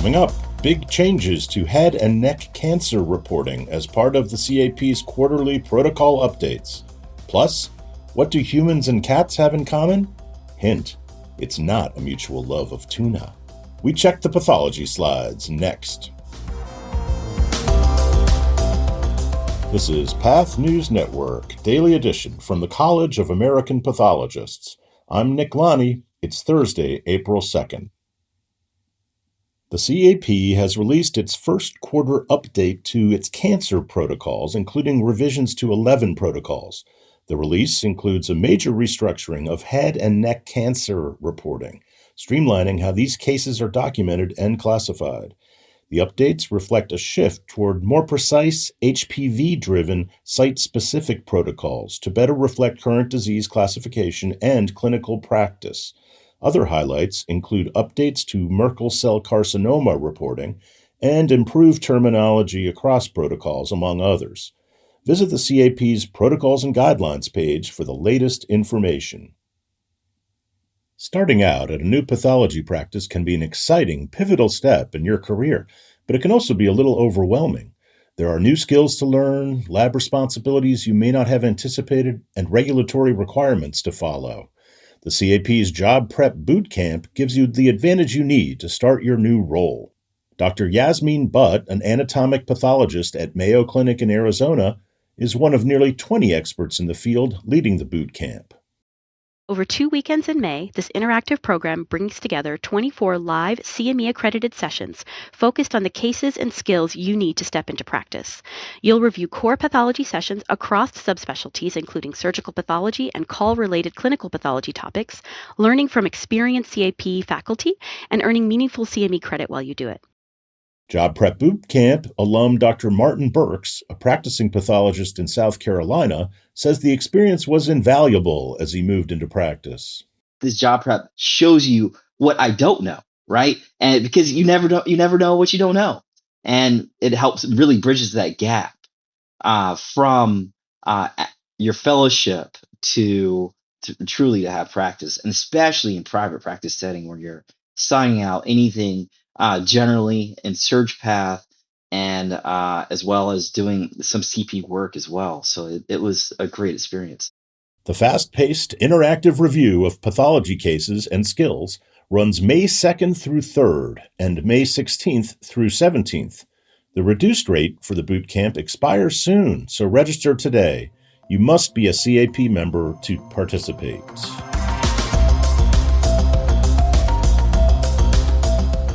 Coming up, big changes to head and neck cancer reporting as part of the CAP's quarterly protocol updates. Plus, what do humans and cats have in common? Hint, it's not a mutual love of tuna. We check the pathology slides next. This is Path News Network, Daily Edition from the College of American Pathologists. I'm Nick Lonnie. It's Thursday, April 2nd. The CAP has released its first quarter update to its cancer protocols, including revisions to 11 protocols. The release includes a major restructuring of head and neck cancer reporting, streamlining how these cases are documented and classified. The updates reflect a shift toward more precise, HPV-driven, site-specific protocols to better reflect current disease classification and clinical practice. Other highlights include updates to Merkel cell carcinoma reporting and improved terminology across protocols, among others. Visit the CAP's Protocols and Guidelines page for the latest information. Starting out at a new pathology practice can be an exciting, pivotal step in your career, but it can also be a little overwhelming. There are new skills to learn, lab responsibilities you may not have anticipated, and regulatory requirements to follow. The CAP's Job Prep Bootcamp gives you the advantage you need to start your new role. Dr. Yasmin Butt, an anatomic pathologist at Mayo Clinic in Arizona, is one of nearly 20 experts in the field leading the boot camp. Over 2 weekends in May, this interactive program brings together 24 live CME-accredited sessions focused on the cases and skills you need to step into practice. You'll review core pathology sessions across subspecialties, including surgical pathology and call-related clinical pathology topics, learning from experienced CAP faculty, and earning meaningful CME credit while you do it. Job Prep Bootcamp alum Dr. Martin Burks, a practicing pathologist in South Carolina, says the experience was invaluable as he moved into practice. This job prep shows you what I don't know, right? And because you never know what you don't know. And it helps, really bridges that gap from your fellowship to truly to have practice, and especially in private practice setting where you're signing out anything generally in surge path, and as well as doing some CP work as well. So it was a great experience. The fast-paced, interactive review of pathology cases and skills runs May 2nd through 3rd and May 16th through 17th. The reduced rate for the boot camp expires soon, so register today. You must be a CAP member to participate.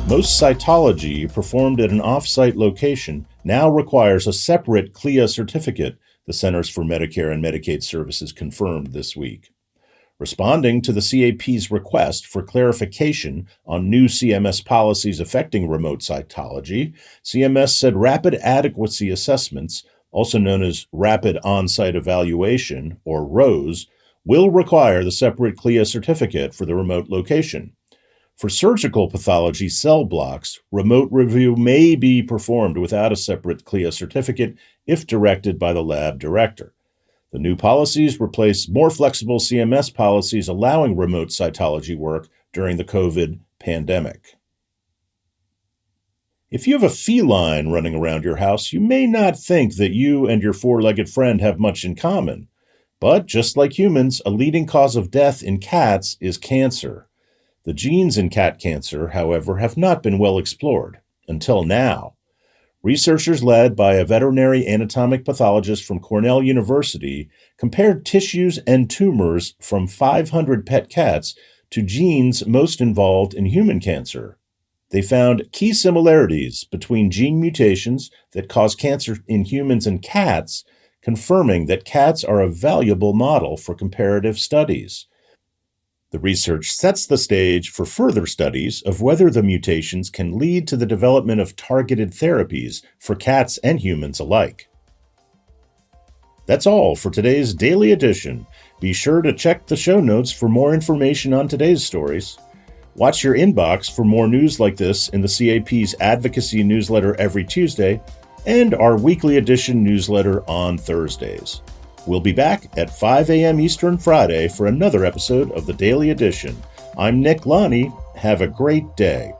Most cytology performed at an off-site location now requires a separate CLIA certificate, the Centers for Medicare and Medicaid Services confirmed this week. Responding to the CAP's request for clarification on new CMS policies affecting remote cytology, CMS said rapid adequacy assessments, also known as Rapid On-Site Evaluation, or ROSE, will require the separate CLIA certificate for the remote location. For surgical pathology cell blocks, remote review may be performed without a separate CLIA certificate if directed by the lab director. The new policies replace more flexible CMS policies allowing remote cytology work during the COVID pandemic. If you have a feline running around your house, you may not think that you and your four-legged friend have much in common. But just like humans, a leading cause of death in cats is cancer. The genes in cat cancer, however, have not been well explored, until now. Researchers led by a veterinary anatomic pathologist from Cornell University compared tissues and tumors from 500 pet cats to genes most involved in human cancer. They found key similarities between gene mutations that cause cancer in humans and cats, confirming that cats are a valuable model for comparative studies. The research sets the stage for further studies of whether the mutations can lead to the development of targeted therapies for cats and humans alike. That's all for today's Daily Edition. Be sure to check the show notes for more information on today's stories. Watch your inbox for more news like this in the CAP's advocacy newsletter every Tuesday and our weekly edition newsletter on Thursdays. We'll be back at 5 a.m. Eastern Friday for another episode of the Daily Edition. I'm Nick Lonnie. Have a great day.